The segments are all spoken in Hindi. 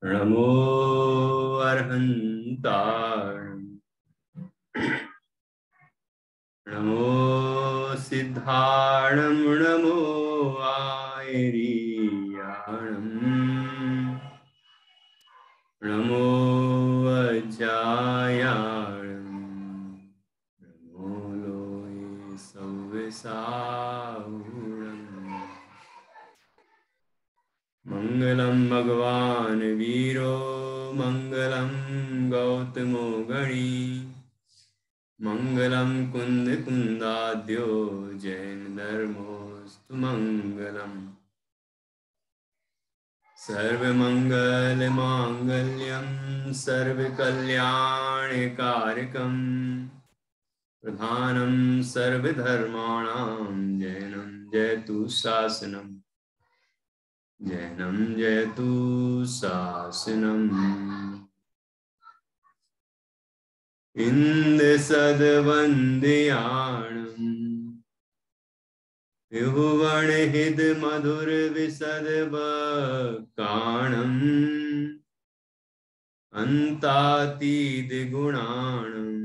नमो अर्हन्ताय, नमो सिद्धाणं, नमो आयरीयाणं, नमो वज्रायाणं, नमो लोये सव्यसाहुरम्। मंगलम भगवान वीरो, मंगलम गौतमो गणी, मंगलम कुंद कुंदाद्यो, जैन धर्मोस्तु मंगलम। सर्वमंगल मांगल्यम, सर्वकल्याणकारकम, प्रधानम सर्वधर्माणां, जैनं जयतु शासनम, जैनं जयतु शासनम। इंद्रसद्वन्द्याणम्, विभुवनहित मधुर विशद वक्काणम्, अन्तातीत गुणाणम्,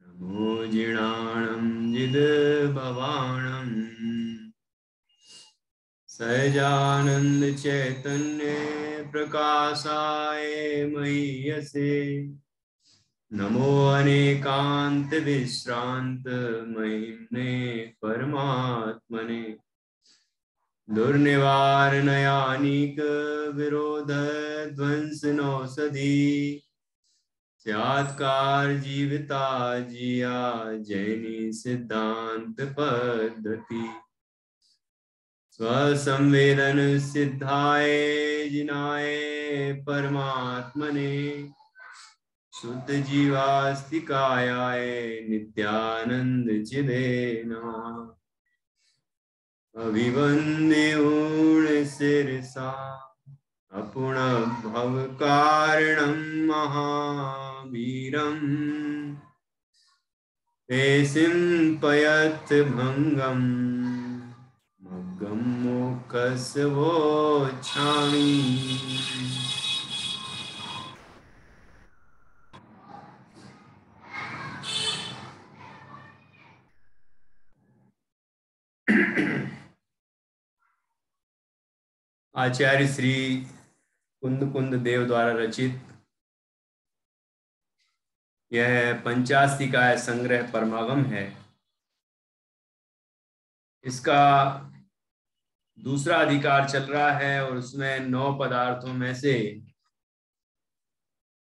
नमो जिणाणं जिद भवाणम्, सहजानंद चैतन्य प्रकाशाय मह्यसे, नमो अनेकांत विश्रांत महिम्ने परमात्मने, दुर्निवारणायानीक विरोध ध्वंसनौषधि, स्यात्कार जीविता जिया जैनी सिद्धांत पद्धति, स्वसंवेदन सिद्धाय जिनाय परमात्मने, शुद्ध जीवास्तिकायाय नित्यानंद चिदे नमः। अभिवंदे ऊर्ण शिरसा, अपुण भव कारणं महावीरं, पेशिं पयत भंगं, मग्गं मोक्षस्य वोच्छामि। आचार्य श्री कुंद कुंद देव द्वारा रचित यह पंचास्तिकाय संग्रह परमागम है। इसका दूसरा अधिकार चल रहा है और उसमें 9 पदार्थों में से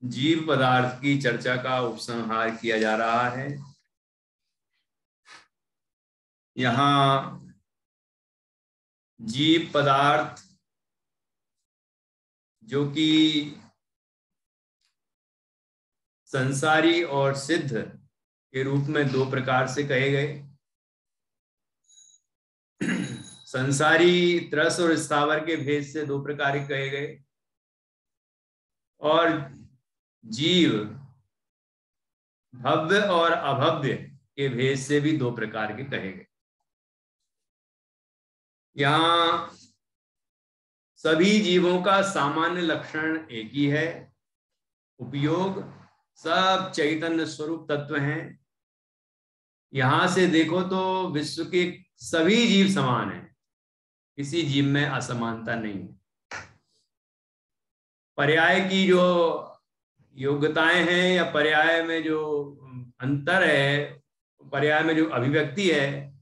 जीव पदार्थ की चर्चा का उपसंहार किया जा रहा है। यहाँ जीव पदार्थ जो कि संसारी और सिद्ध के रूप में 2 प्रकार से कहे गए। संसारी त्रस और स्थावर के भेद से 2 प्रकार कहे गए और जीव भव्य और अभव्य के भेद से भी 2 प्रकार के कहे गए। यहाँ सभी जीवों का सामान्य लक्षण एक ही है, उपयोग सब चैतन्य स्वरूप तत्व हैं। यहां से देखो तो विश्व के सभी जीव समान हैं, किसी जीव में असमानता नहीं है। पर्याय की जो योग्यताएं हैं या पर्याय में जो अंतर है, पर्याय में जो अभिव्यक्ति है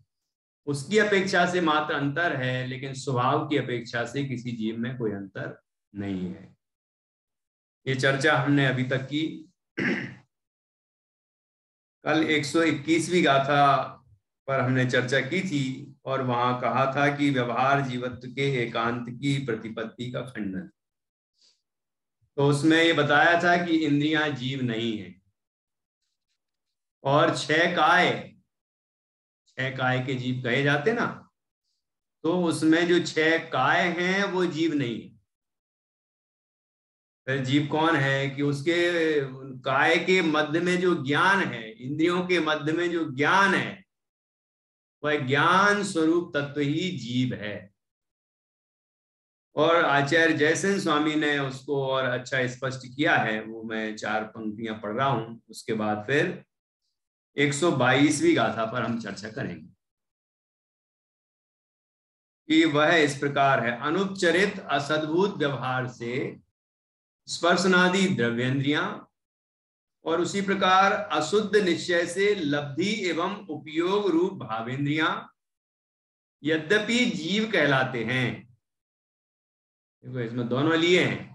उसकी अपेक्षा से मात्र अंतर है, लेकिन स्वभाव की अपेक्षा से किसी जीव में कोई अंतर नहीं है। ये चर्चा हमने अभी तक की। कल 121वीं गाथा पर हमने चर्चा की थी और वहां कहा था कि व्यवहार जीवत्व के एकांत की प्रतिपत्ति का खंडन। तो उसमें ये बताया था कि इंद्रियां जीव नहीं है और 6 काय के जीव कहे जाते ना, तो उसमें जो 6 काय हैं वो जीव नहीं है। फिर जीव कौन है कि उसके काय के मध्य में जो ज्ञान है, इंद्रियों के मध्य में जो ज्ञान है, वह ज्ञान स्वरूप तत्व ही जीव है। और आचार्य जयसेन स्वामी ने उसको और अच्छा स्पष्ट किया है, वो मैं 4 पंक्तियां पढ़ रहा हूं, उसके बाद फिर 122वीं गाथा पर हम चर्चा करेंगे कि वह इस प्रकार है। अनुपचरित असद्भुत व्यवहार से स्पर्शनादि द्रव्येंद्रियां और उसी प्रकार अशुद्ध निश्चय से लब्धि एवं उपयोग रूप भावेंद्रियां यद्यपि जीव कहलाते हैं। देखो इसमें दोनों लिए हैं।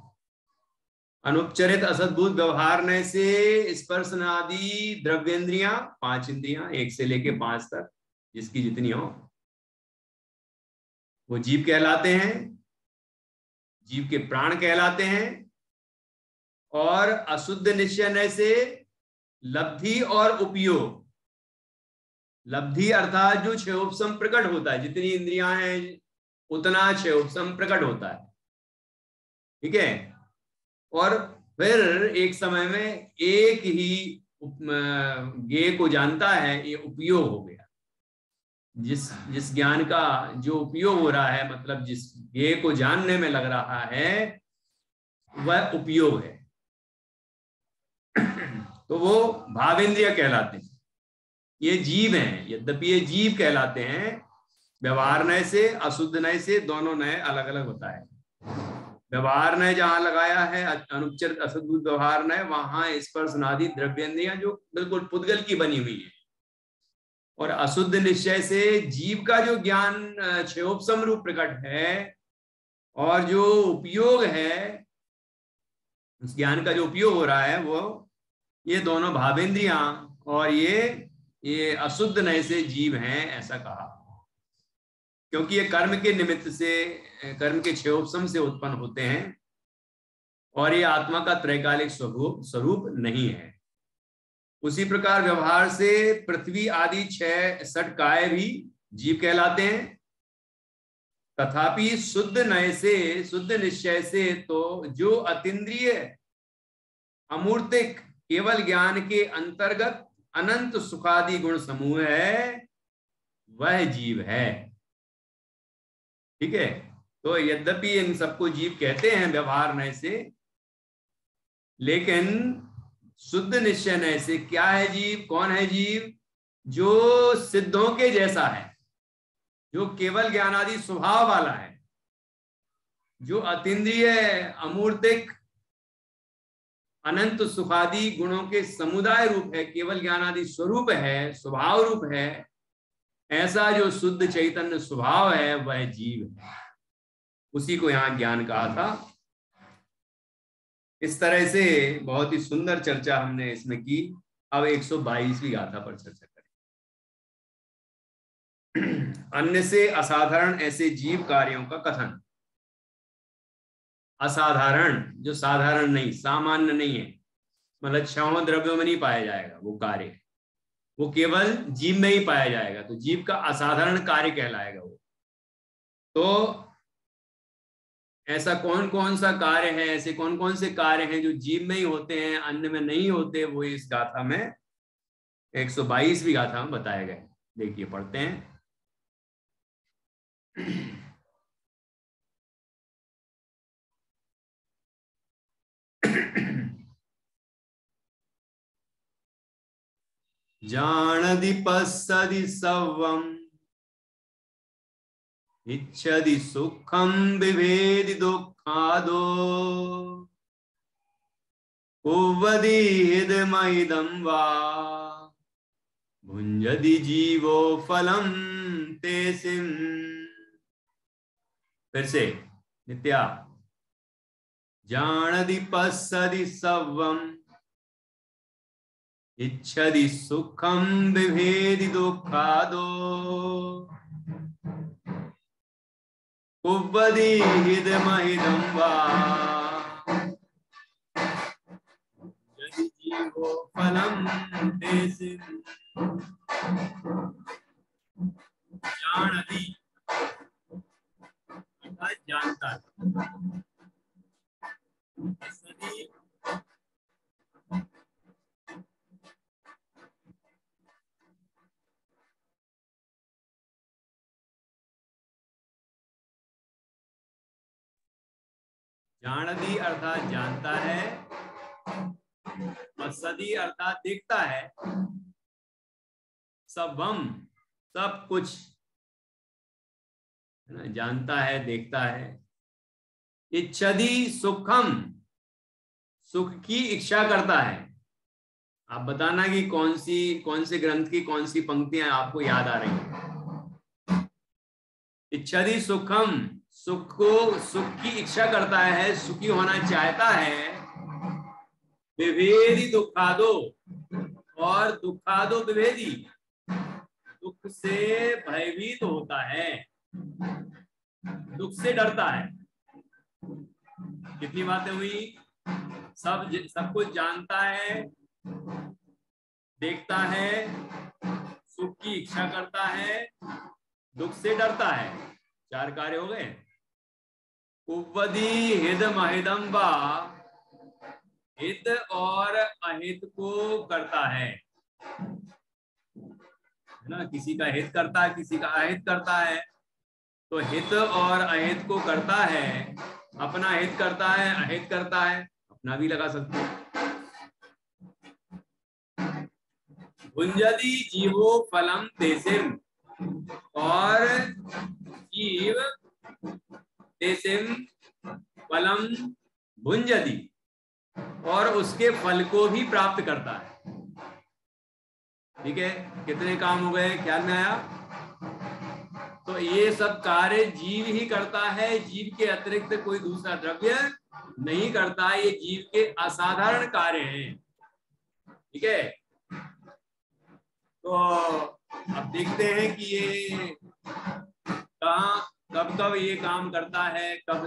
अनुपचरित असद्भुत व्यवहार ने से स्पर्शनादि द्रव्येंद्रियां, 5 इंद्रियां 1 से लेके 5 तक जिसकी जितनी हो, वो जीव कहलाते हैं, जीव के प्राण कहलाते हैं। और अशुद्ध निश्चय से लब्धि और उपयोग, लब्धि अर्थात जो क्षयोपशम प्रकट होता है, जितनी इंद्रियां हैं उतना क्षयोपशम प्रकट होता है, ठीक है। और फिर एक समय में एक ही ज्ञेय को जानता है, ये उपयोग हो गया। जिस ज्ञान का जो उपयोग हो रहा है, मतलब जिस ज्ञेय को जानने में लग रहा है, वह उपयोग है। तो वो भावेंद्रिय कहलाते हैं, ये जीव हैं। यद्यपि ये जीव कहलाते हैं, व्यवहार नय से अशुद्ध नय से दोनों नय अलग अलग होता है। व्यवहार नय जहां लगाया है, अनुपचरित अशुद्ध व्यवहार नय, वहां स्पर्शनादि द्रव्येंद्रियां जो बिल्कुल पुद्गल की बनी हुई है। और अशुद्ध निश्चय से जीव का जो ज्ञान क्षयोपशम रूप प्रकट है, और जो उपयोग है, उस ज्ञान का जो उपयोग हो रहा है, वो ये दोनों भावेंद्रियां और ये अशुद्ध नय से जीव हैं, ऐसा कहा। क्योंकि ये कर्म के निमित्त से, कर्म के क्षयोपशम से उत्पन्न होते हैं, और ये आत्मा का त्रैकालिक स्वरूप नहीं है। उसी प्रकार व्यवहार से पृथ्वी आदि 6 काय भी जीव कहलाते हैं। तथापि शुद्ध नय से, शुद्ध निश्चय से तो जो अतीन्द्रिय अमूर्तिक केवल ज्ञान के अंतर्गत अनंत सुखादि गुण समूह है, वह जीव है, ठीक है। तो यद्यपि इन सबको जीव कहते हैं व्यवहार नय से, लेकिन शुद्ध निश्चय नय से क्या है जीव, कौन है जीव? जो सिद्धों के जैसा है, जो केवल ज्ञानादि स्वभाव वाला है, जो अतीन्द्रिय अमूर्तिक अनंत सुखादि गुणों के समुदाय रूप है, केवल ज्ञानादि स्वरूप है, स्वभाव रूप है, ऐसा जो शुद्ध चैतन्य स्वभाव है, वह जीव है। उसी को यहां ज्ञान कहा था। इस तरह से बहुत ही सुंदर चर्चा हमने इसमें की। अब 122वीं गाथा पर चर्चा करें। अन्य से असाधारण ऐसे जीव कार्यों का कथन। असाधारण, जो साधारण नहीं, सामान्य नहीं है, मतलब 6 द्रव्यों में नहीं पाया जाएगा वो कार्य, वो केवल जीव में ही पाया जाएगा, तो जीव का असाधारण कार्य कहलाएगा वो। तो ऐसा कौन कौन सा कार्य है, ऐसे कौन कौन से कार्य हैं जो जीव में ही होते हैं, अन्य में नहीं होते, वो इस गाथा में 122वीं गाथा में बताए गए। देखिए पढ़ते हैं। जानदि पश्यदि सवम् इच्छदि सुखम विभेदि दुःखादो उवदि हिदमहिदं वा भुंजदि जीवो फलम तेसिम। फिर से नित्या। जानदि पश्यदि सवम् इच्छदि सुखम विभेदि दुःखादो उवदि हिदमहिदं वा जीवो फलम तेसिम। जानदि अर्थात जानता है, सदी जानती अर्थात जानता है, और सदी अर्थात देखता है, सबम सब कुछ है ना, जानता है, देखता है। इच्छति सुखम सुख की इच्छा करता है। आप बताना कि कौन से ग्रंथ की कौन सी पंक्तियां आपको याद आ रही हैं। इच्छति सुखम सुख की इच्छा करता है, सुखी होना चाहता है। विभेदी दुखादो और दुखादो विभेदी दुख से भयभीत होता है, दुख से डरता है। कितनी बातें हुई? सब कुछ जानता है, देखता है, सुख की इच्छा करता है, दुख से डरता है। 4 कार्य हो गए। उपवदी हित महिदम वा हित और अहित को करता है ना, किसी का हित करता है, किसी का अहित करता है। तो हित और अहित को करता है, अपना हित करता है, अहित करता है, अपना भी लगा सकते हैं। भुंजति जीवो फलम देसिम और जीव देसिम फलम भुंजति और उसके फल को भी प्राप्त करता है। ठीक है, कितने काम हो गए, ख्याल में आया? तो ये सब कार्य जीव ही करता है, जीव के अतिरिक्त कोई दूसरा द्रव्य नहीं करता। ये जीव के असाधारण कार्य हैं। ठीक है, तो अब देखते हैं कि ये कब कब ये काम करता है, कब,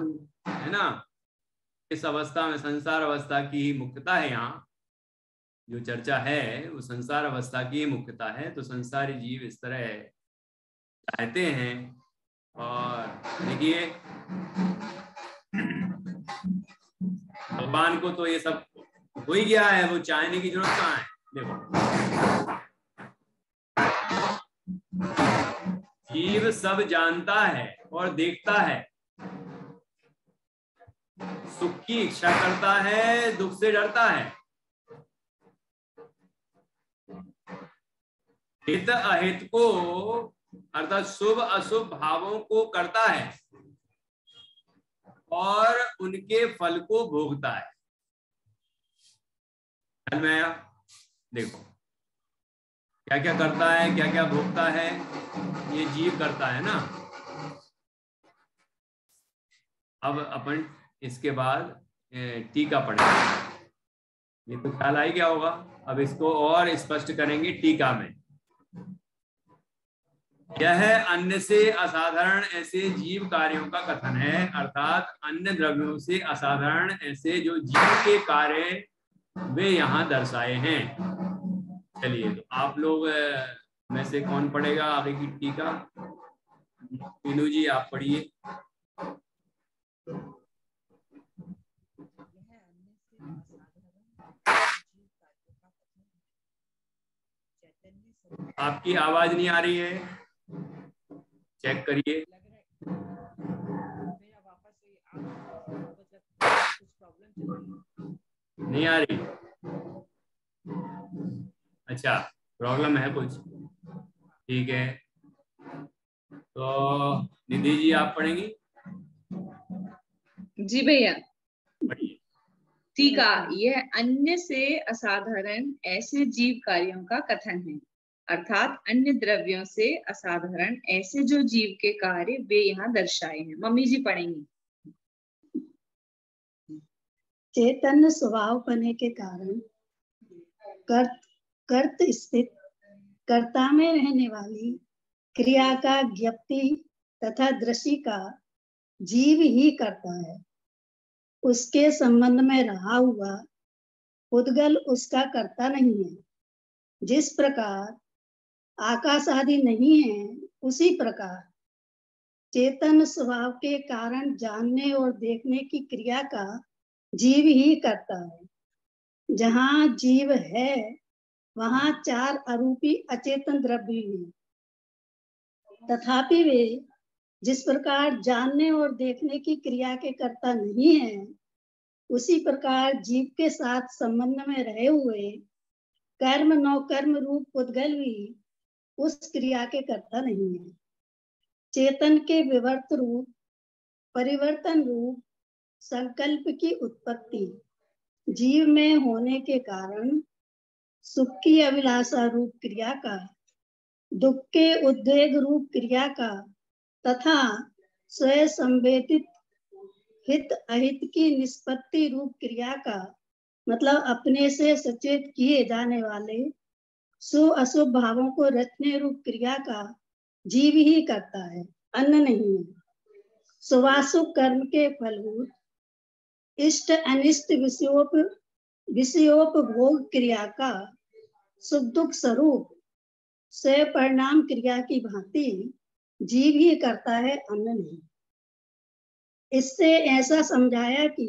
है ना। इस अवस्था में संसार अवस्था की मुख्यता है। यहाँ जो चर्चा है वो संसार अवस्था की मुख्यता है। तो संसारी जीव इस तरह चाहते हैं। और देखिए, भगवान को तो ये सब हो ही गया है, वो चाहने की जरूरत कहाँ है। देखो, जीव सब जानता है और देखता है, सुख की इच्छा करता है, दुख से डरता है, हित अहित को अर्थात शुभ अशुभ भावों को करता है और उनके फल को भोगता है। ख्याल में आया? देखो, क्या क्या करता है, क्या क्या भोगता है, ये जीव करता है ना। अब अपन इसके बाद टीका पढ़ेंगे। ये तो ख्याल आ ही गया होगा। अब इसको और स्पष्ट करेंगे टीका में। यह अन्य से असाधारण ऐसे जीव कार्यों का कथन है, अर्थात अन्य द्रव्यों से असाधारण ऐसे जो जीव के कार्य वे यहाँ दर्शाए हैं। चलिए, तो आप लोग में से कौन पढ़ेगा आगे की टीका? पीनू जी, आप पढ़िए। आपकी आवाज नहीं आ रही है, चेक करिए। नहीं आ रही? अच्छा, प्रॉब्लम है कुछ? ठीक है, तो निधि जी आप पढ़ेंगी? जी भैया। टीका, यह अन्य से असाधारण ऐसे जीव कार्यों का कथन है, अर्थात अन्य द्रव्यों से असाधारण ऐसे जो जीव के कार्य वे यहाँ दर्शाए हैं। मम्मी जी पढ़ेंगी। चैतन्य स्वभाव होने के कारण कर्त स्थित कर्ता में रहने वाली क्रिया का ज्ञप्ति तथा दृष्टि का जीव ही करता है। उसके संबंध में रहा हुआ उद्गल उसका कर्ता नहीं है। जिस प्रकार आकाश आदि नहीं है, उसी प्रकार चेतन स्वभाव के कारण जानने और देखने की क्रिया का जीव ही करता है। जहाँ जीव है वहाँ 4 अरूपी अचेतन द्रव्य हैं, तथापि वे जिस प्रकार जानने और देखने की क्रिया के कर्ता नहीं है, उसी प्रकार जीव के साथ संबंध में रहे हुए कर्म नौ कर्म रूप पुद्गल भी उस क्रिया के कर्ता नहीं है। चेतन के विवर्त रूप, परिवर्तन रूप संकल्प की उत्पत्ति जीव में होने के कारण सुख की अभिलाषा रूप क्रिया का, दुख के उद्वेग रूप क्रिया का तथा स्वयं संवेदित हित अहित की निष्पत्ति रूप क्रिया का, मतलब अपने से सचेत किए जाने वाले शुभ अशुभ भावों को रचने रूप क्रिया का जीव ही करता है, अन्य नहीं है। शुभाशुभ कर्म के फलभूत इष्ट अनिष्ट विषयोपभोग क्रिया का सुख दुख स्वरूप से परिणाम क्रिया की भांति जीव ही करता है, अन्य नहीं। इससे ऐसा समझाया कि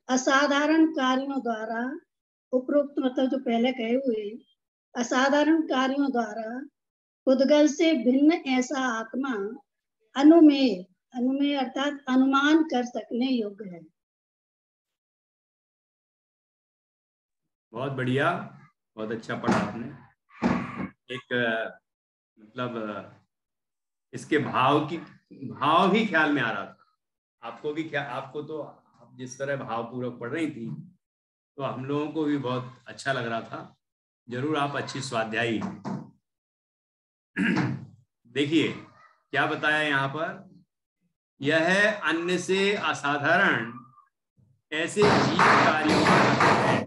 असाधारण कार्यों द्वारा, उपरोक्त मतलब जो पहले कहे हुए असाधारण कार्यों द्वारा पुद्गल से भिन्न ऐसा आत्मा अनुमेय, अनुमेय अर्थात अनुमान कर सकने योग्य है। बहुत बढ़िया, बहुत अच्छा पढ़ा आपने। एक मतलब इसके भाव ही ख्याल में आ रहा था। आपको भी क्या, आपको तो आप जिस तरह भावपूर्वक पढ़ रही थी तो हम लोगों को भी बहुत अच्छा लग रहा था। जरूर आप अच्छी स्वाध्यायी। देखिए क्या बताया यहाँ पर, यह है अन्य से असाधारण ऐसे जीव कार्यों का कथन है।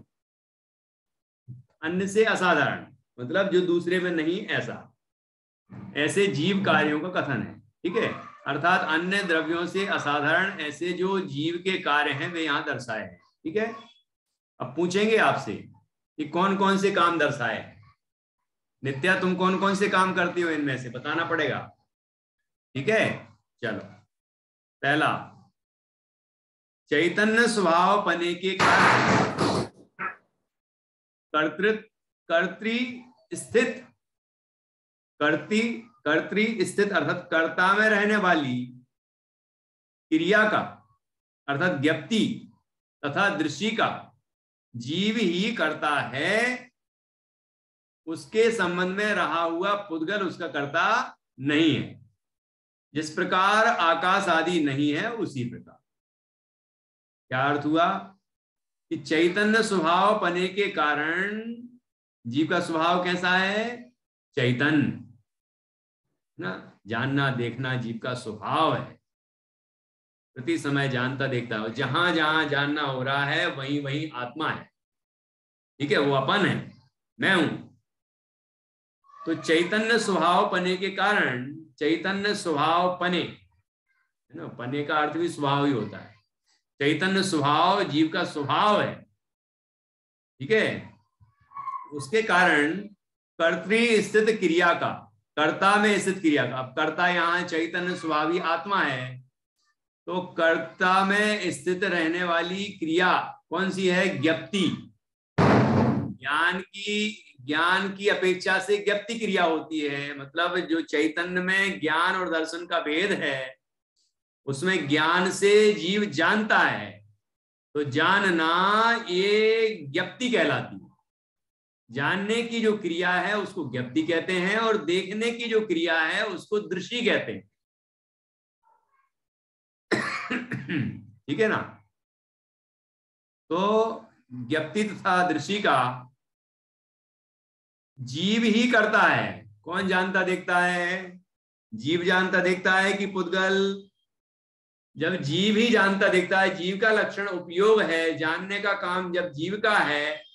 अन्य से असाधारण मतलब जो दूसरे में नहीं ऐसा, ऐसे जीव कार्यों का कथन है, ठीक है। अर्थात अन्य द्रव्यों से असाधारण ऐसे जो जीव के कार्य हैं वे यहाँ दर्शाए हैं, ठीक है। अब पूछेंगे आपसे कि कौन कौन से काम दर्शाए हैं। नित्या, तुम कौन कौन से काम करती हो इनमें से बताना पड़ेगा, ठीक है। चलो, पहला, चैतन्य स्वभाव पने के कारण कर्तृ स्थित अर्थात कर्ता में रहने वाली क्रिया का अर्थात ज्ञप्ति तथा दृष्टि का जीव ही करता है। उसके संबंध में रहा हुआ पुद्गल उसका कर्ता नहीं है। जिस प्रकार आकाश आदि नहीं है उसी प्रकार। क्या अर्थ हुआ कि चैतन्य स्वभाव पने के कारण जीव का स्वभाव कैसा है, चैतन्य ना, जानना देखना जीव का स्वभाव है। प्रति समय जानता देखता है, जहां जहां जानना हो रहा है वहीं वहीं आत्मा है, ठीक है, वो अपन है, मैं हूं। तो चैतन्य स्वभाव पने के कारण, चैतन्य स्वभाव पने, है ना, पने का अर्थ भी स्वभाव ही होता है। चैतन्य स्वभाव जीव का स्वभाव है, ठीक है। उसके कारण कर्तृ स्थित क्रिया का, कर्ता में स्थित क्रिया का, अब कर्ता यहाँ चैतन्य स्वभावी आत्मा है, तो कर्ता में स्थित रहने वाली क्रिया कौन सी है, ज्ञप्ति। ज्ञान की अपेक्षा से ज्ञप्ति क्रिया होती है। मतलब जो चैतन्य में ज्ञान और दर्शन का भेद है, उसमें ज्ञान से जीव जानता है, तो जानना ये ज्ञप्ति कहलाती है। जानने की जो क्रिया है उसको ज्ञप्ति कहते हैं, और देखने की जो क्रिया है उसको दृष्टि कहते हैं, ठीक है ना। तो ज्ञप्ति तथा दृष्टि का जीव ही करता है। कौन जानता देखता है, जीव जानता देखता है कि पुद्गल। जब जीव ही जानता देखता है, जीव का लक्षण उपयोग है, जानने का काम जब जीव का है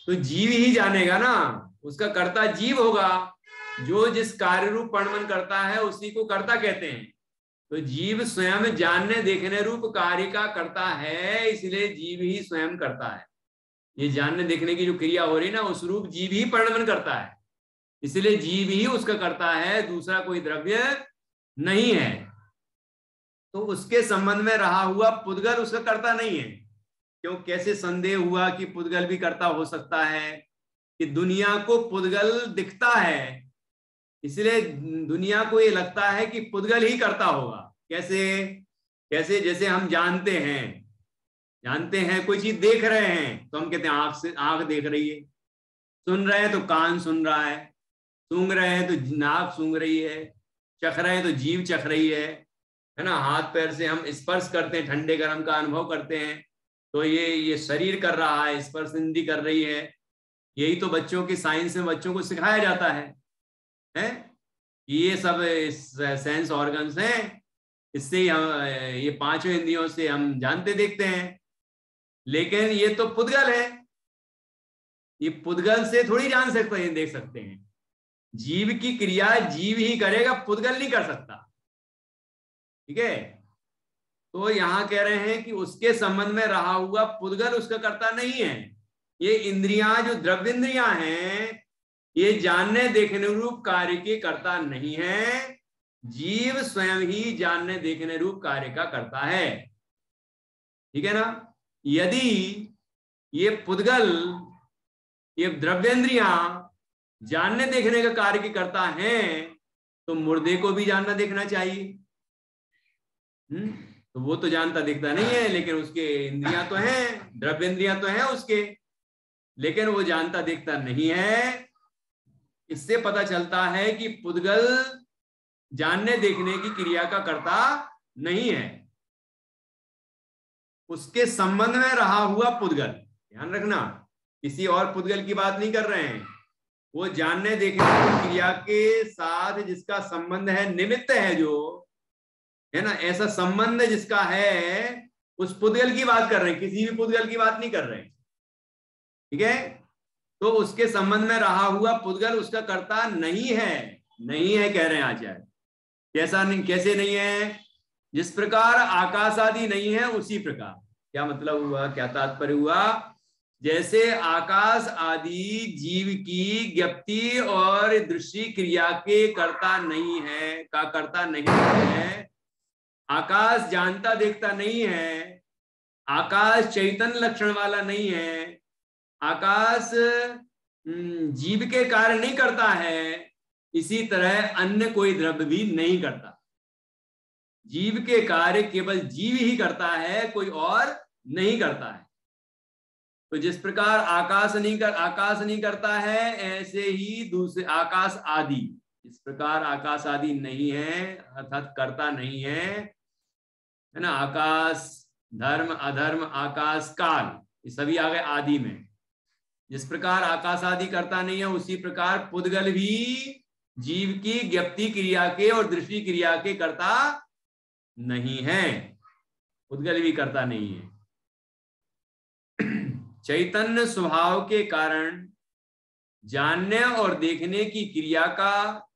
तो जीव ही जानेगा ना, उसका कर्ता जीव होगा। जो जिस कार्य रूप वर्णन करता है उसी को कर्ता कहते हैं। तो जीव स्वयं जानने देखने रूप कार्य का करता है, इसलिए जीव ही स्वयं करता है। ये जानने देखने की जो क्रिया हो रही ना, उस रूप जीव ही परिणमन करता है, इसलिए जीव ही उसका करता है, दूसरा कोई द्रव्य नहीं है। तो उसके संबंध में रहा हुआ पुद्गल उसका कर्ता नहीं है। क्यों, कैसे संदेह हुआ कि पुद्गल भी कर्ता हो सकता है, कि दुनिया को पुद्गल दिखता है, इसलिए दुनिया को ये लगता है कि पुद्गल ही करता होगा। कैसे, जैसे हम जानते हैं जानते हैं, कोई चीज देख रहे हैं तो हम कहते हैं आंख से, आंख देख रही है, सुन रहे हैं तो कान सुन रहा है, सूंघ रहे हैं तो नाक सूंघ रही है, चख रहे हैं तो जीभ चख रही है ना, हाथ पैर से हम स्पर्श करते हैं, ठंडे गर्म का अनुभव करते हैं, तो ये शरीर कर रहा है, स्पर्श इंद्री कर रही है। यही तो बच्चों की साइंस में बच्चों को सिखाया जाता है? ये सब सेंस ऑर्गन्स हैं, इससे ही हम ये पांचों इंद्रियों से हम जानते देखते हैं। लेकिन ये तो पुद्गल है, ये पुद्गल से थोड़ी जान सकते हैं, देख सकते हैं। जीव की क्रिया जीव ही करेगा, पुद्गल नहीं कर सकता। ठीक है, तो यहां कह रहे हैं कि उसके संबंध में रहा हुआ पुद्गल उसका कर्ता नहीं है। ये इंद्रियां जो द्रव्येंद्रियां हैं, ये जानने देखने रूप कार्य के कर्ता नहीं है, जीव स्वयं ही जानने देखने रूप कार्य का करता है। ठीक है ना। यदि ये पुद्गल, ये द्रव्येंद्रियां जानने देखने का कार्य की करता है, तो मुर्दे को भी जानना देखना चाहिए। तो वो तो जानता दिखता नहीं है, लेकिन उसके इंद्रियां तो हैं, द्रव्येंद्रियां तो हैं उसके, लेकिन वो जानता दिखता नहीं है। इससे पता चलता है कि पुद्गल जानने देखने की क्रिया का कर्ता नहीं है, उसके संबंध में रहा हुआ पुद्गल। ध्यान रखना, किसी और पुद्गल की बात नहीं कर रहे हैं, वो जानने देखने की क्रिया के साथ जिसका संबंध है, निमित्त है जो है ना, ऐसा संबंध जिसका है, उस पुद्गल की बात कर रहे हैं, किसी भी पुद्गल की बात नहीं कर रहे हैं। ठीक है, तो उसके संबंध में रहा हुआ पुद्गल उसका कर्ता नहीं है, नहीं है कह रहे हैं आचार्य। कैसा नहीं, कैसे नहीं है? जिस प्रकार आकाश आदि नहीं है, उसी प्रकार। क्या मतलब हुआ, क्या तात्पर्य हुआ? जैसे आकाश आदि जीव की ज्ञप्ति और दृष्टि क्रिया के कर्ता नहीं है, का कर्ता नहीं है, आकाश जानता देखता नहीं है, आकाश चैतन्य लक्षण वाला नहीं है, आकाश जीव के कार्य नहीं करता है, इसी तरह अन्य कोई द्रव्य भी नहीं करता। जीव के कार्य केवल जीव ही करता है, कोई और नहीं करता है। तो जिस प्रकार आकाश नहीं करता है, ऐसे ही दूसरे आकाश आदि, इस प्रकार आकाश आदि नहीं है, अर्थात करता नहीं है ना। आकाश, धर्म, अधर्म, आकाश, काल, ये सभी आ गए आदि में। जिस प्रकार आकाश आदि करता नहीं है, उसी प्रकार पुद्गल भी जीव की ज्ञप्ति क्रिया के और दृष्टि क्रिया के कर्ता नहीं है, पुद्गल भी करता नहीं है। चैतन्य स्वभाव के कारण जानने और देखने की क्रिया का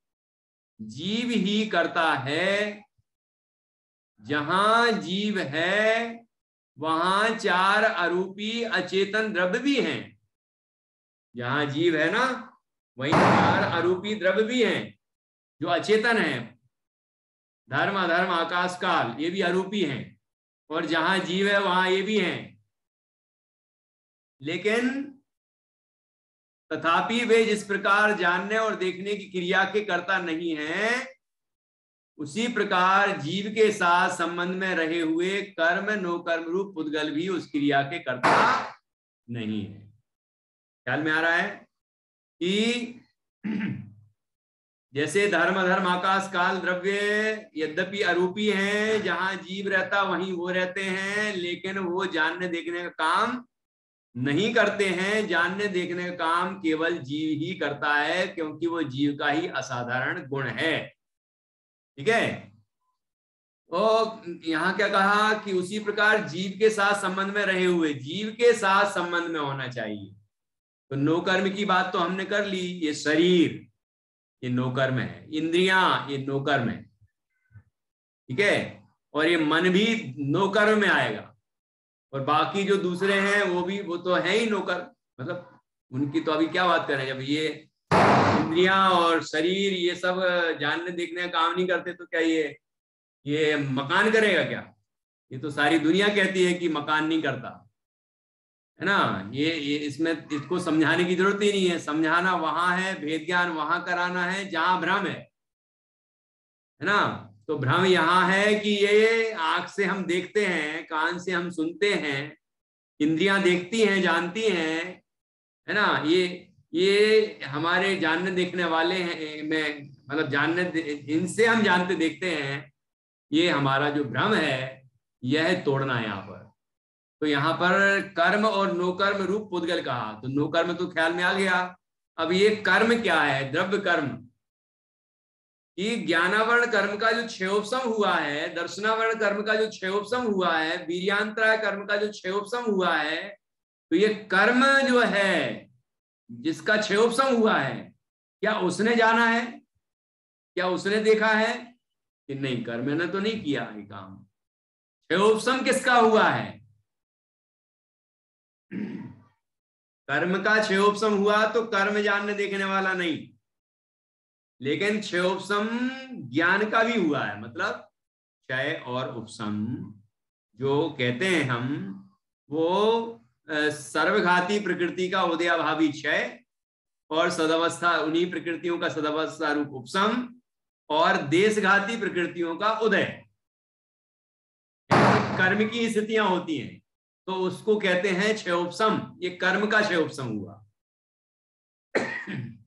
जीव ही करता है। जहां जीव है वहां चार अरूपी अचेतन द्रव्य भी हैं। जहां जीव है ना, वहीं चार अरूपी द्रव्य भी हैं जो अचेतन हैं। धर्म, अधर्म, आकाश, काल, ये भी अरूपी हैं, और जहां जीव है वहां ये भी हैं। लेकिन तथापि वे जिस प्रकार जानने और देखने की क्रिया के कर्ता नहीं हैं, उसी प्रकार जीव के साथ संबंध में रहे हुए कर्म, नो कर्म रूप पुद्गल भी उस क्रिया के कर्ता नहीं है। ख्याल में आ रहा है कि जैसे धर्म, अधर्म, आकाश, काल, द्रव्य यद्यपि अरूपी हैं, जहां जीव रहता वहीं वो रहते हैं, लेकिन वो जानने देखने का काम नहीं करते हैं। जानने देखने का काम केवल जीव ही करता है, क्योंकि वो जीव का ही असाधारण गुण है। ठीक है, और यहाँ क्या कहा कि उसी प्रकार जीव के साथ संबंध में रहे हुए, जीव के साथ संबंध में होना चाहिए। तो नो कर्म की बात तो हमने कर ली, ये शरीर ये नो कर्म है, इंद्रियां ये नो कर्म है। ठीक है, और ये मन भी नो कर्म में आएगा, और बाकी जो दूसरे हैं वो तो है ही नो कर्म। मतलब उनकी तो अभी क्या बात करें, जब ये इंद्रियां और शरीर ये सब जानने देखने का काम नहीं करते, तो क्या ये मकान करेगा क्या? ये तो सारी दुनिया कहती है कि मकान नहीं करता, है ना। ये इसमें इसको समझाने की जरूरत ही नहीं है। समझाना वहां है, भेद ज्ञान वहां कराना है जहां भ्रम है ना। तो भ्रम यहाँ है कि ये आंख से हम देखते हैं, कान से हम सुनते हैं, इंद्रियां देखती हैं, जानती हैं, है ना। ये हमारे जानने देखने वाले हैं, में मतलब जानने, इनसे हम जानते देखते हैं। ये हमारा जो भ्रम है यह तोड़ना है यहाँ पर। तो यहाँ पर कर्म और नो कर्म रूप पुद्गल कहा, तो नो कर्म तो ख्याल में आ गया। अब ये कर्म क्या है? द्रव्य कर्म। कि ज्ञानावरण कर्म का जो क्षयोपशम हुआ है, दर्शनावरण कर्म का जो क्षयोपशम हुआ है, वीर्यांतराय कर्म का जो क्षयोपशम हुआ है, तो ये कर्म जो है जिसका क्षयोपशम हुआ है, क्या उसने जाना है? क्या उसने देखा है? कि नहीं, कर्म ने तो नहीं किया ये काम। क्षयोपशम किसका हुआ है? कर्म का क्षयोपशम हुआ तो कर्म जानने देखने वाला नहीं, लेकिन क्षयोपशम ज्ञान का भी हुआ है। मतलब क्षय और उपशम जो कहते हैं हम, वो सर्वघाती प्रकृति का उदयाभावी क्षय और सदावस्था, उन्हीं प्रकृतियों का सदावस्था रूप उपशम और देशघाती प्रकृतियों का उदय, कर्म की स्थितियां होती हैं, तो उसको कहते हैं क्षयोपशम। ये कर्म का क्षयोपशम हुआ।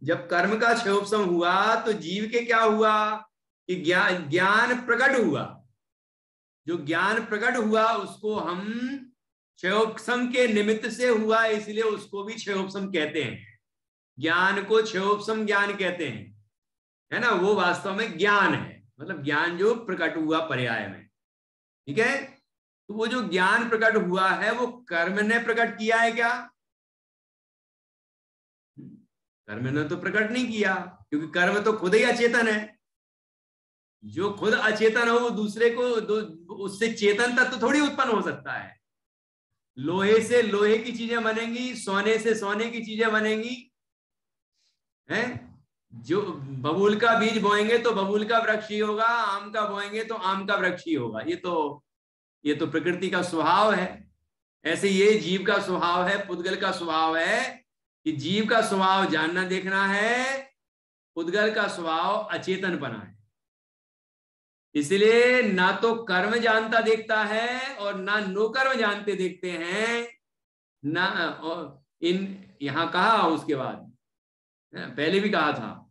जब कर्म का क्षयोपशम हुआ तो जीव के क्या हुआ? कि ज्ञान प्रकट हुआ। जो ज्ञान प्रकट हुआ उसको हम क्षयोपशम के निमित्त से हुआ, इसलिए उसको भी क्षयोपशम कहते हैं। ज्ञान को क्षयोपशम ज्ञान कहते हैं, है ना। वो वास्तव में ज्ञान है, मतलब ज्ञान जो प्रकट हुआ पर्याय में, ठीक है। तो वो जो ज्ञान प्रकट हुआ है वो कर्म ने प्रकट किया है क्या? कर्म ने तो प्रकट नहीं किया, क्योंकि कर्म तो खुद ही अचेतन है। जो खुद अचेतन हो वो दूसरे को उससे चेतन तत्व थोड़ी उत्पन्न हो सकता है। लोहे से लोहे की चीजें बनेंगी, सोने से सोने की चीजें बनेंगी, हैं। जो बबूल का बीज बोएंगे तो बबूल का वृक्ष ही होगा, आम का बोएंगे तो आम का वृक्ष ही होगा। ये तो प्रकृति का स्वभाव है। ऐसे ये जीव का स्वभाव है, पुद्गल का स्वभाव है कि जीव का स्वभाव जानना देखना है, पुद्गल का स्वभाव अचेतनपना है। इसलिए ना तो कर्म जानता देखता है और ना नो कर्म जानते देखते हैं ना। और यहां कहा, उसके बाद पहले भी कहा था,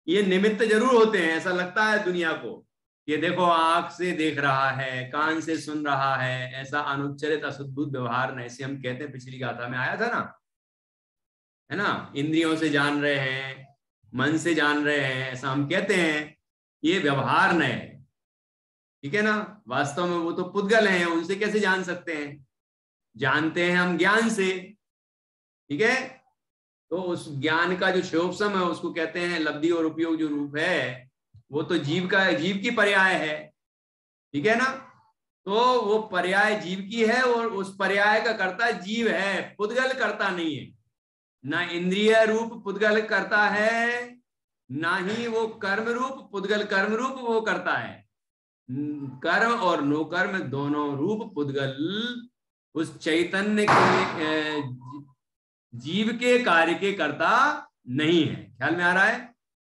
ये निमित्त जरूर होते हैं। ऐसा लगता है दुनिया को, ये देखो आंख से देख रहा है, कान से सुन रहा है, ऐसा अनुच्चरित असद्भुत व्यवहार, ऐसे हम कहते हैं। पिछली गाथा में आया था ना, है ना। इंद्रियों से जान रहे हैं, मन से जान रहे हैं, ऐसा हम कहते हैं। ये व्यवहार न है, ठीक है ना। वास्तव में वो तो पुद्गल हैं, उनसे कैसे जान सकते हैं? जानते हैं हम ज्ञान से, ठीक है। तो उस ज्ञान का जो क्षयोपशम है उसको कहते हैं लब्धि और उपयोग जो रूप है, वो तो जीव की पर्याय है, ठीक है ना। तो वो पर्याय जीव की है और उस पर्याय का कर्ता जीव है, पुद्गल कर्ता नहीं है। ना इंद्रिय रूप पुद्गल करता है, ना ही वो कर्म रूप पुद्गल कर्म रूप वो करता है। कर्म और नो कर्म दोनों रूप पुद्गल उस चैतन्य के जीव के कार्य के कर्ता नहीं है। ख्याल में आ रहा है?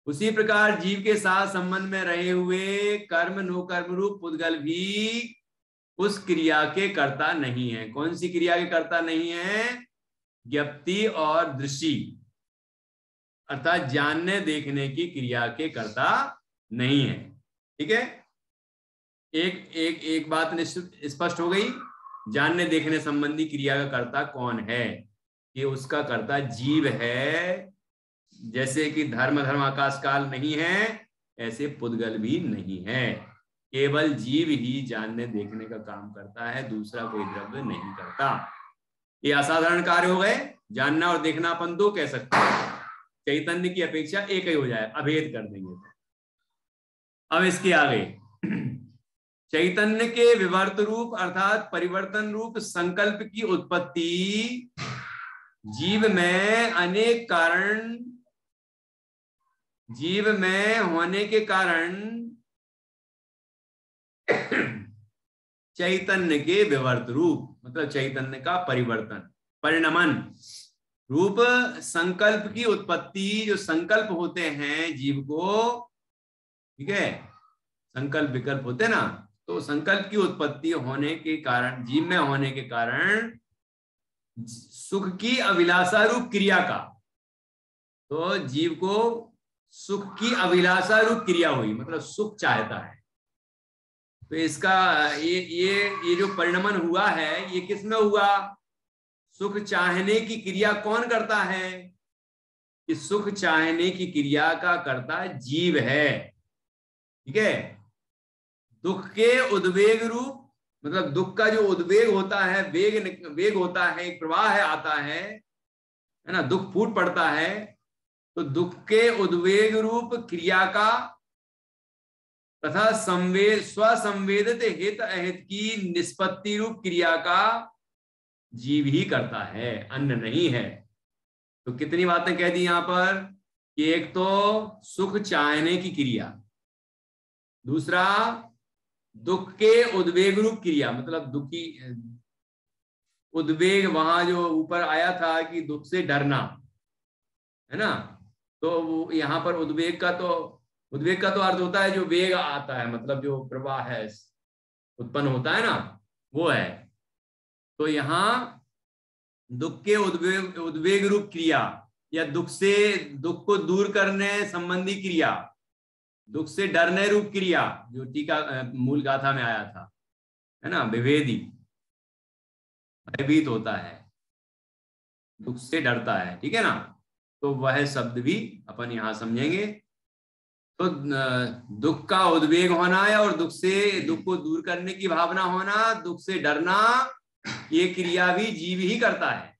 उसी प्रकार जीव के साथ संबंध में रहे हुए कर्म नो कर्म रूप पुद्गल भी उस क्रिया के कर्ता नहीं है। कौन सी क्रिया के कर्ता नहीं है? ज्ञप्ति और दृष्टि, अर्थात जानने देखने की क्रिया के कर्ता नहीं है, ठीक है। एक बात निश्चित स्पष्ट हो गई, जानने देखने संबंधी क्रिया का कर्ता कौन है? कि उसका कर्ता जीव है। जैसे कि धर्म आकाश काल नहीं है, ऐसे पुद्गल भी नहीं है। केवल जीव ही जानने देखने का काम करता है, दूसरा कोई द्रव्य नहीं करता। ये असाधारण कार्य हो गए। जानना और देखना अपन दो कह सकते हैं, चैतन्य की अपेक्षा एक ही हो जाए, अभेद कर देंगे। अब इसके आगे चैतन्य के विवर्त रूप अर्थात परिवर्तन रूप संकल्प की उत्पत्ति जीव में अनेक कारण, जीव में होने के कारण चैतन्य के विवर्त रूप मतलब चैतन्य का परिवर्तन, परिणमन रूप संकल्प की उत्पत्ति, जो संकल्प होते हैं जीव को, ठीक है, संकल्प विकल्प होते ना, तो संकल्प की उत्पत्ति होने के कारण, जीव में होने के कारण सुख की अभिलाषा रूप क्रिया का, तो जीव को सुख की अभिलाषा रूप क्रिया हुई, मतलब सुख चाहता है। तो इसका ये जो परिणमन हुआ है, ये किस में हुआ? सुख चाहने की क्रिया कौन करता है? कि सुख चाहने की क्रिया का कर्ता जीव है। ठीक है। दुख के उद्वेग रूप, मतलब दुख का जो उद्वेग होता है, वेग होता है, एक प्रवाह है, आता है ना, दुख फूट पड़ता है। तो दुख के उद्वेग रूप क्रिया का तथा स्वसंवेदित हित अहित की निष्पत्ति रूप क्रिया का जीव ही करता है, अन्य नहीं है। तो कितनी बातें कह दी यहां पर कि एक तो सुख चाहने की क्रिया, दूसरा दुख के उद्वेग रूप क्रिया, मतलब दुखी उद्वेग, वहां जो ऊपर आया था कि दुख से डरना, है ना, तो यहाँ पर उद्वेग का तो अर्थ होता है जो वेग आता है, मतलब जो प्रवाह है उत्पन्न होता है ना, वो है। तो यहाँ दुख के उद्वेग रूप क्रिया या दुख को दूर करने संबंधी क्रिया, दुख से डरने रूप क्रिया, जो टीका मूल गाथा में आया था, है ना, विभेदी, भयभीत होता है, दुख से डरता है, ठीक है ना, तो वह शब्द भी अपन यहां समझेंगे। तो दुख का उद्वेग होना है और दुख को दूर करने की भावना होना, दुख से डरना, ये क्रिया भी जीव ही करता है।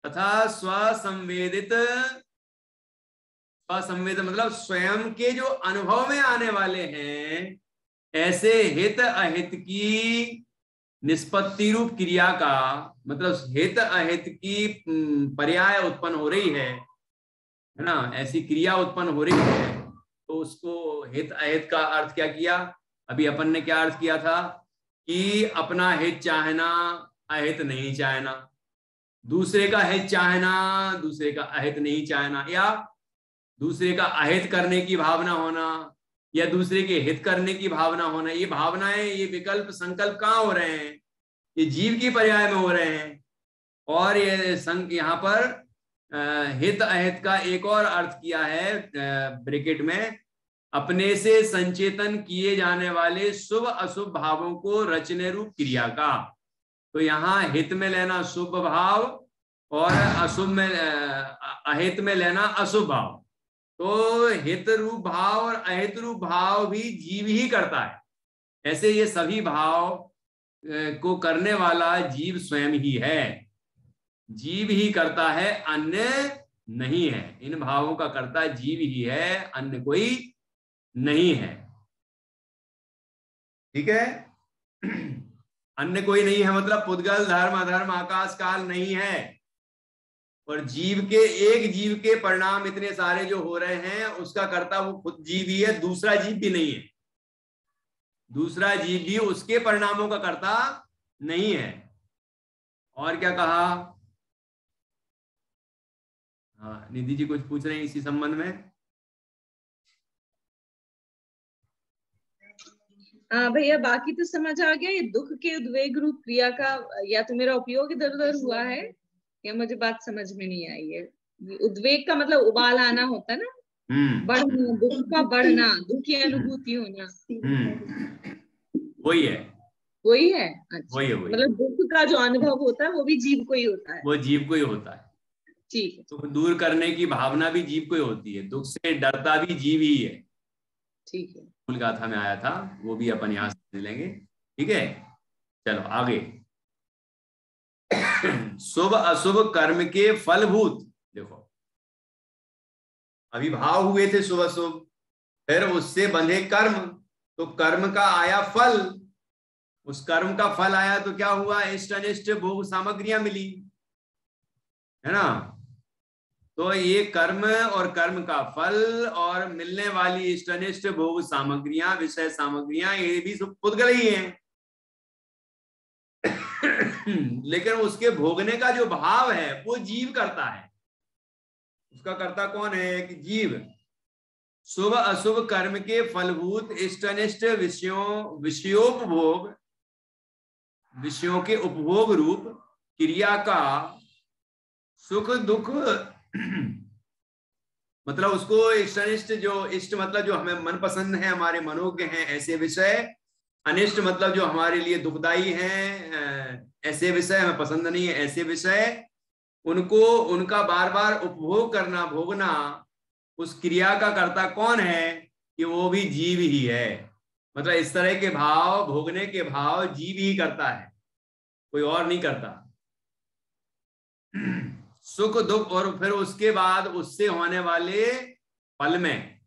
तथा स्वसंवेदित मतलब स्वयं के जो अनुभव में आने वाले हैं, ऐसे हित अहित की निष्पत्ति रूप क्रिया का, मतलब हित अहित की पर्याय उत्पन्न हो रही है ना, ऐसी क्रिया उत्पन्न हो रही है, तो उसको हित अहित का अर्थ क्या किया? अभी अपन ने क्या अर्थ किया था कि अपना हित चाहना, अहित नहीं चाहना, दूसरे का हित चाहना, दूसरे का अहित नहीं चाहना, या दूसरे का अहित करने की भावना होना या दूसरे के हित करने की भावना होना। ये भावनाएं, ये विकल्प, संकल्प कहाँ हो रहे हैं? ये जीव की पर्याय में हो रहे हैं। और ये यहाँ पर हित अहित का एक और अर्थ किया है ब्रैकेट में, अपने से संचेतन किए जाने वाले शुभ अशुभ भावों को रचने रूप क्रिया का। तो यहाँ हित में लेना शुभ भाव और अशुभ में अहित में लेना अशुभ भाव। तो हित रूप भाव और अहित रूप भाव भी जीव ही करता है। ऐसे ये सभी भाव को करने वाला जीव स्वयं ही है, जीव ही करता है, अन्य नहीं है। इन भावों का कर्ता जीव ही है, अन्य कोई नहीं है। ठीक है। अन्य कोई नहीं है मतलब पुद्गल, धर्म, अधर्म, आकाश, काल नहीं है। और जीव के, एक जीव के परिणाम इतने सारे जो हो रहे हैं, उसका कर्ता वो खुद जीव ही है, दूसरा जीव भी नहीं है। दूसरा जीव भी उसके परिणामों का कर्ता नहीं है। और क्या कहा? हाँ, निधि जी कुछ पूछ रहे हैं इसी संबंध में। हाँ भैया, बाकी तो समझ आ गया। ये दुख के उद्वेग रूप क्रिया का या तो मेरा उपयोग इधर उधर हुआ है या मुझे बात समझ में नहीं आई है। उद्वेग का मतलब उबाल आना होता है ना, बढ़ना, दुख का बढ़ना, दुख की अनुभूति होना, वही है, वही है। अच्छा, वही है, मतलब दुख का जो अनुभव होता है वो भी जीव को ही होता है। वो जीव को ही होता है। ठीक है। दुख दूर करने की भावना भी जीव को ही होती है, दुख से डरता भी जीव ही है। ठीक है, मूल गाथा में आया था, वो भी अपन यहां से लेंगे। ठीक है, चलो आगे। शुभ अशुभ कर्म के फलभूत, देखो अभिभाव हुए थे शुभ अशुभ, फिर उससे बंधे कर्म, तो कर्म का आया फल, उस कर्म का फल आया तो क्या हुआ? इष्ट अनिष्ट भोग सामग्रियां मिली, है ना। तो ये कर्म और कर्म का फल और मिलने वाली इष्ट अनिष्ट भोग सामग्रियां, विषय सामग्रियां, ये भी सब पुद्गल ही हैं। लेकिन उसके भोगने का जो भाव है वो जीव करता है। उसका कर्ता कौन है? कि जीव। शुभ अशुभ कर्म के फलभूत इष्ट अनिष्ट विषयों के उपभोग रूप क्रिया का सुख दुख मतलब उसको इष्ट अनिष्ट, जो इष्ट मतलब जो हमें मनपसंद है, हमारे मनोज्ञ हैं ऐसे विषय, अनिष्ट मतलब जो हमारे लिए दुखदाई हैं ऐसे विषय, हमें पसंद नहीं है ऐसे विषय, उनको उनका बार बार उपभोग करना, भोगना, उस क्रिया का कर्ता कौन है? कि वो भी जीव ही है। मतलब इस तरह के भाव, भोगने के भाव जीव ही करता है, कोई और नहीं करता। सुख दुख, और फिर उसके बाद उससे होने वाले फल में,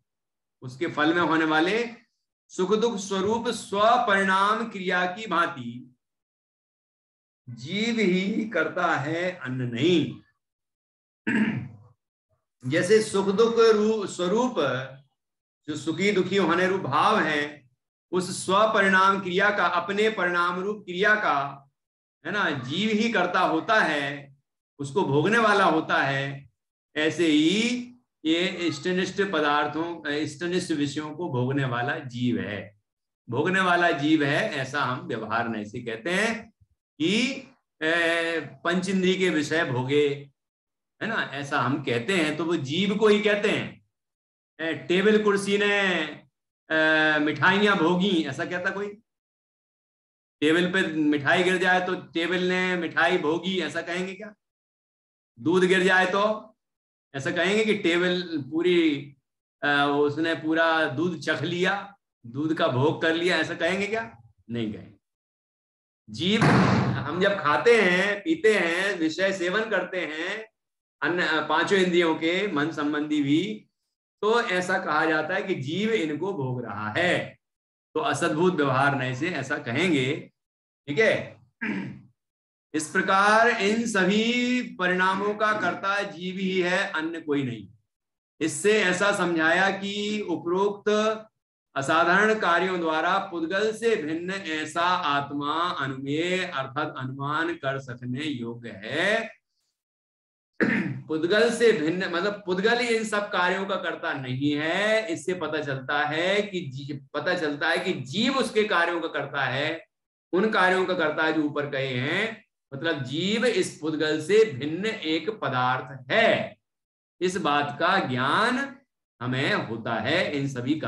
उसके फल में होने वाले सुख दुख स्वरूप स्वपरिणाम क्रिया की भांति जीव ही करता है, अन्य नहीं। जैसे सुख दुख स्वरूप जो सुखी दुखी होने रूप भाव है, उस स्वपरिणाम क्रिया का, अपने परिणाम रूप क्रिया का, है ना, जीव ही करता होता है, उसको भोगने वाला होता है। ऐसे ही ये इष्टनिष्ट पदार्थों, इष्टनिष्ट विषयों को भोगने वाला जीव है, भोगने वाला जीव है, ऐसा हम व्यवहार नहीं से कहते हैं कि पंच इंद्रिय के विषय भोगे, है ना, ऐसा हम कहते हैं तो वो जीव को ही कहते हैं। टेबल कुर्सी ने मिठाइयां भोगी, ऐसा कहता कोई? टेबल पे मिठाई गिर जाए तो टेबल ने मिठाई भोगी, ऐसा कहेंगे क्या? दूध गिर जाए तो ऐसा कहेंगे कि टेबल पूरी उसने पूरा दूध चख लिया, दूध का भोग कर लिया, ऐसा कहेंगे क्या? नहीं कहेंगे। जीव हम जब खाते हैं, पीते हैं, विषय सेवन करते हैं, अन्य पांचों इंद्रियों के, मन संबंधी भी, तो ऐसा कहा जाता है कि जीव इनको भोग रहा है, तो असद्भुत व्यवहार नहीं से ऐसा कहेंगे। ठीक है। इस प्रकार इन सभी परिणामों का कर्ता जीव ही है, अन्य कोई नहीं। इससे ऐसा समझाया कि उपरोक्त असाधारण कार्यों द्वारा पुद्गल से भिन्न ऐसा आत्मा अनुमेय अर्थात अनुमान कर सकने योग्य है। पुद्गल से भिन्न मतलब पुद्गल ही इन सब कार्यों का कर्ता नहीं है। इससे पता चलता है कि जीव उसके कार्यों का कर्ता है, उन कार्यों का कर्ता है जो ऊपर कहे हैं। मतलब जीव इस पुद्गल से भिन्न एक पदार्थ है, इस बात का ज्ञान हमें होता है इन सभी